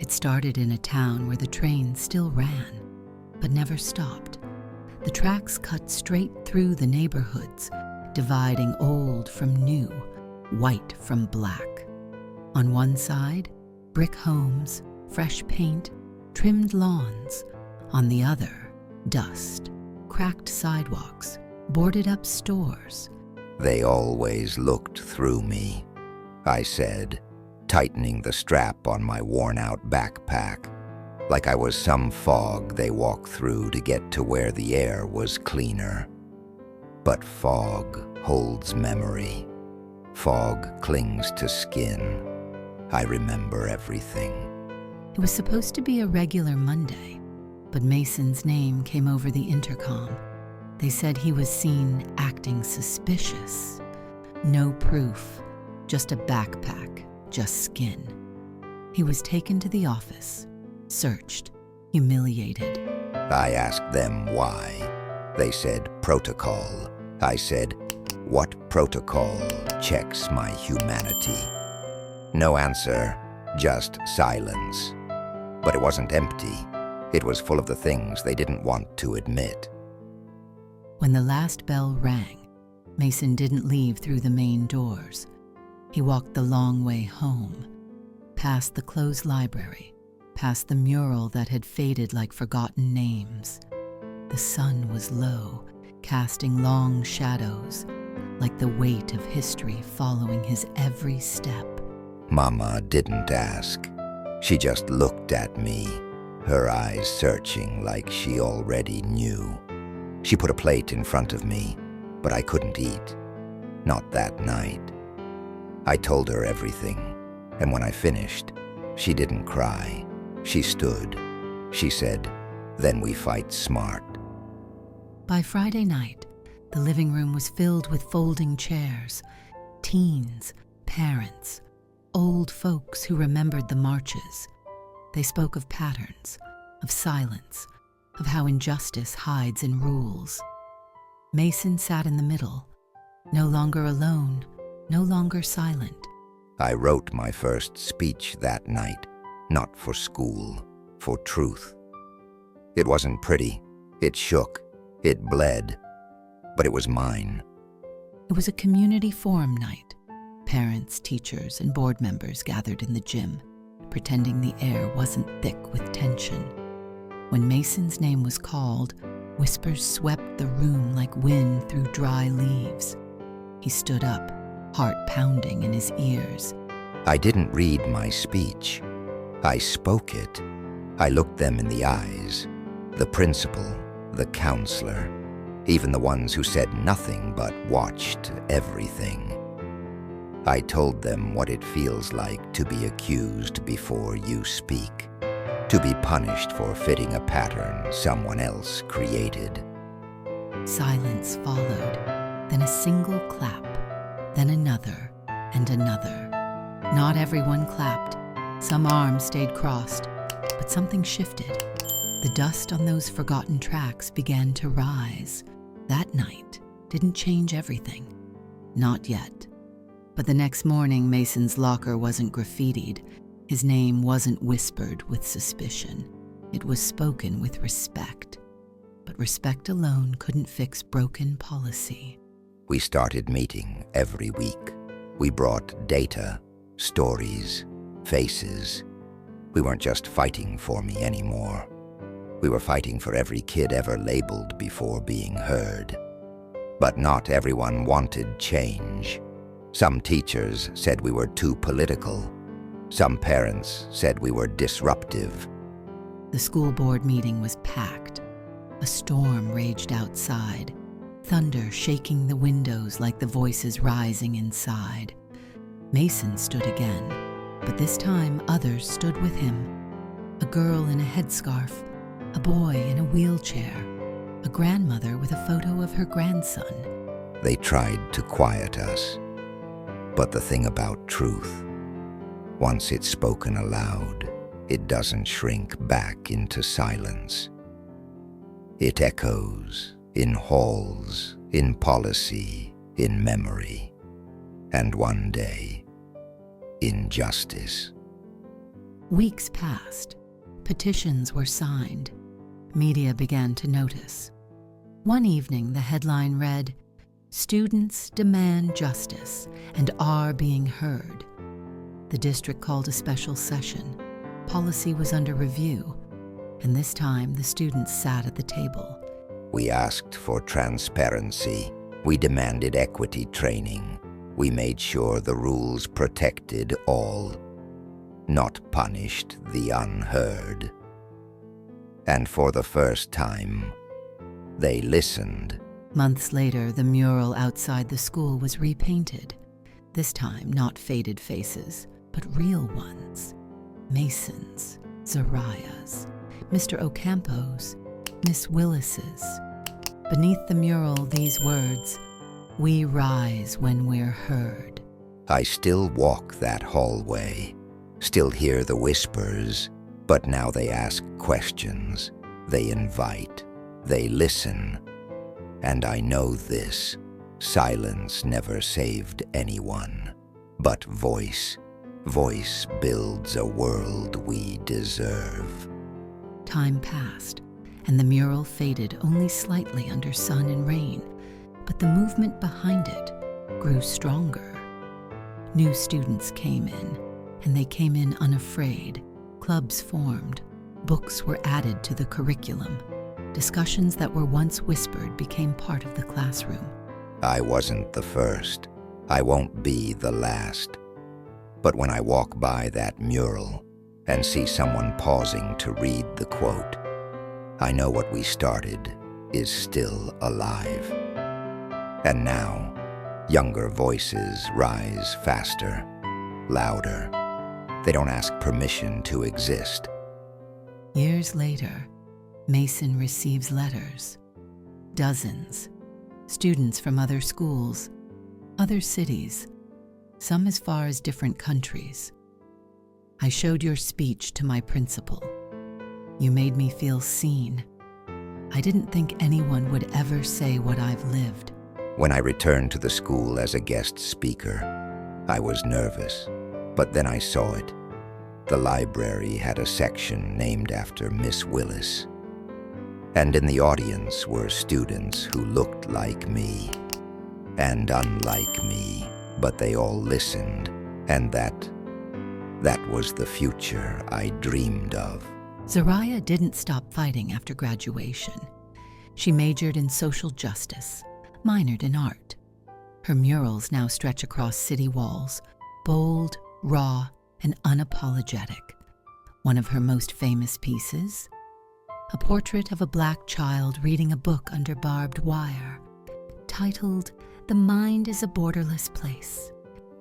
It started in a town where the train still ran, but never stopped. The tracks cut straight through the neighborhoods, dividing old from new, white from black. On one side, brick homes, fresh paint, trimmed lawns. On the other, dust, cracked sidewalks, boarded up stores. They always looked through me, I said, tightening the strap on my worn-out backpack, like I was some fog they walked through to get to where the air was cleaner. But fog holds memory. Fog clings to skin. I remember everything. It was supposed to be a regular Monday, but Mason's name came over the intercom. They said he was seen acting suspicious. No proof, just a backpack, just skin. He was taken to the office, searched, humiliated. I asked them why. They said protocol. I said, what protocol checks my humanity? No answer, just silence. But it wasn't empty. It was full of the things they didn't want to admit. When the last bell rang, Mason didn't leave through the main doors. He walked the long way home, past the closed library, past the mural that had faded like forgotten names. The sun was low, casting long shadows, like the weight of history following his every step. Mama didn't ask. She just looked at me, her eyes searching like she already knew. She put a plate in front of me, but I couldn't eat. Not that night. I told her everything, and when I finished, she didn't cry. She stood. She said, "Then we fight smart." By Friday night, the living room was filled with folding chairs, teens, parents, old folks who remembered the marches. They spoke of patterns, of silence, of how injustice hides in rules. Mason sat in the middle, no longer alone, no longer silent. I wrote my first speech that night, not for school, for truth. It wasn't pretty, it shook, it bled, but it was mine. It was a community forum night. Parents, teachers, and board members gathered in the gym, pretending the air wasn't thick with tension. When Mason's name was called, whispers swept the room like wind through dry leaves. He stood up, heart pounding in his ears. I didn't read my speech. I spoke it. I looked them in the eyes. The principal, the counselor, even the ones who said nothing but watched everything. I told them what it feels like to be accused before you speak, to be punished for fitting a pattern someone else created. Silence followed, then a single clap, then another and another. Not everyone clapped. Some arms stayed crossed, but something shifted. The dust on those forgotten tracks began to rise. That night didn't change everything. Not yet. But the next morning, Mason's locker wasn't graffitied. His name wasn't whispered with suspicion. It was spoken with respect. But respect alone couldn't fix broken policy. We started meeting every week. We brought data, stories, faces. We weren't just fighting for me anymore. We were fighting for every kid ever labeled before being heard. But not everyone wanted change. Some teachers said we were too political. Some parents said we were disruptive. The school board meeting was packed. A storm raged outside, thunder shaking the windows like the voices rising inside. Mason stood again, but this time others stood with him. A girl in a headscarf, a boy in a wheelchair, a grandmother with a photo of her grandson. They tried to quiet us. But the thing about truth, once it's spoken aloud, it doesn't shrink back into silence. It echoes in halls, in policy, in memory, and one day, in justice. Weeks passed. Petitions were signed. Media began to notice. One evening, the headline read, "Students demand justice and are being heard." The district called a special session. Policy was under review, and this time the students sat at the table. We asked for transparency. We demanded equity training. We made sure the rules protected all, not punished the unheard. And for the first time, they listened. Months later, the mural outside the school was repainted. This time, not faded faces, but real ones. Mason's, Zariah's, Mr. Ocampo's, Miss Willis's. Beneath the mural, these words, "We rise when we're heard." I still walk that hallway, still hear the whispers, but now they ask questions, they invite, they listen. And I know this, silence never saved anyone, but voice builds a world we deserve. Time passed, and the mural faded only slightly under sun and rain, but the movement behind it grew stronger. New students came in, and they came in unafraid. Clubs formed. Books were added to the curriculum. Discussions that were once whispered became part of the classroom. I wasn't the first. I won't be the last. But when I walk by that mural and see someone pausing to read the quote, I know what we started is still alive. And now, younger voices rise faster, louder. They don't ask permission to exist. Years later, Mason receives letters. Dozens. Students from other schools, other cities, some as far as different countries. I showed your speech to my principal. You made me feel seen. I didn't think anyone would ever say what I've lived. When I returned to the school as a guest speaker, I was nervous, but then I saw it. The library had a section named after Miss Willis. And in the audience were students who looked like me and unlike me, but they all listened, and that was the future I dreamed of. Zariah didn't stop fighting after graduation. She majored in social justice, minored in art. Her murals now stretch across city walls, bold, raw, and unapologetic. One of her most famous pieces, a portrait of a black child reading a book under barbed wire, titled, "The Mind is a Borderless Place."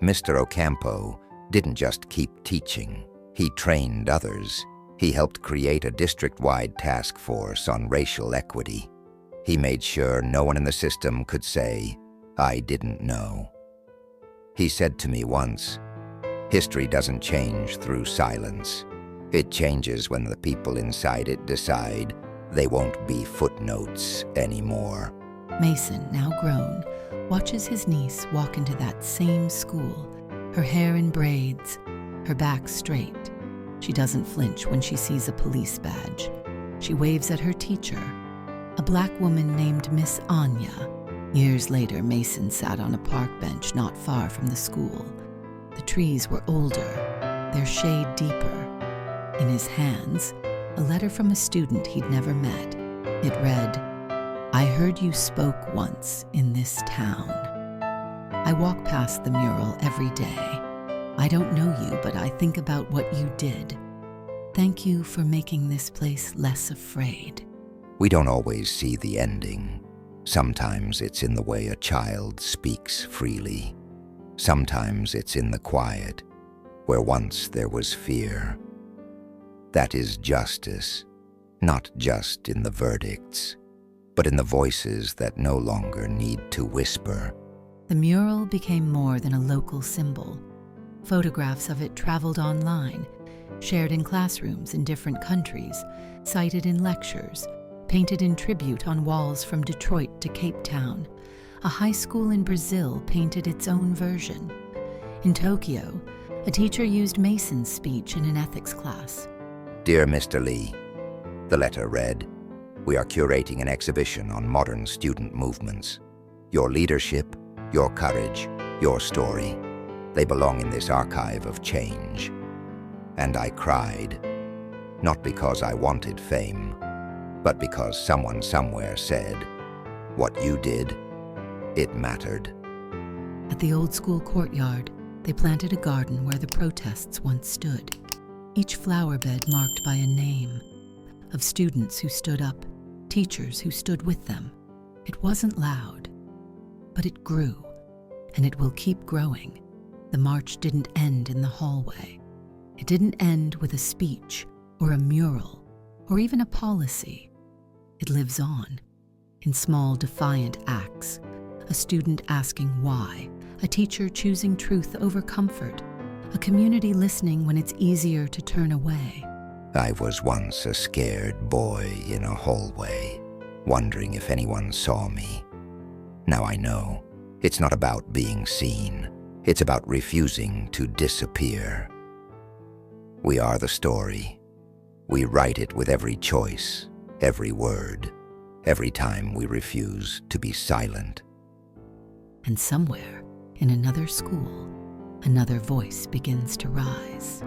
Mr. Ocampo didn't just keep teaching. He trained others. He helped create a district-wide task force on racial equity. He made sure no one in the system could say, "I didn't know." He said to me once, "History doesn't change through silence. It changes when the people inside it decide they won't be footnotes anymore." Mason, now grown, watches his niece walk into that same school, her hair in braids, her back straight. She doesn't flinch when she sees a police badge. She waves at her teacher, a black woman named Miss Anya. Years later, Mason sat on a park bench not far from the school. The trees were older, their shade deeper. In his hands, a letter from a student he'd never met. It read, "I heard you spoke once in this town." I walk past the mural every day. I don't know you, but I think about what you did. Thank you for making this place less afraid. We don't always see the ending. Sometimes it's in the way a child speaks freely. Sometimes it's in the quiet, where once there was fear. That is justice, not just in the verdicts, but in the voices that no longer need to whisper. The mural became more than a local symbol. Photographs of it traveled online, shared in classrooms in different countries, cited in lectures, painted in tribute on walls from Detroit to Cape Town. A high school in Brazil painted its own version. In Tokyo, a teacher used Mason's speech in an ethics class. Dear Mr. Lee, the letter read, we are curating an exhibition on modern student movements. Your leadership, your courage, your story, they belong in this archive of change. And I cried, not because I wanted fame, but because someone somewhere said, what you did, it mattered. At the old school courtyard, they planted a garden where the protests once stood, each flower bed marked by a name, of students who stood up, teachers who stood with them. It wasn't loud, but it grew, and it will keep growing. The march didn't end in the hallway. It didn't end with a speech or a mural or even a policy. It lives on, in small defiant acts, a student asking why, a teacher choosing truth over comfort, a community listening when it's easier to turn away. I was once a scared boy in a hallway, wondering if anyone saw me. Now I know, it's not about being seen. It's about refusing to disappear. We are the story. We write it with every choice, every word, every time we refuse to be silent. And somewhere, in another school, another voice begins to rise.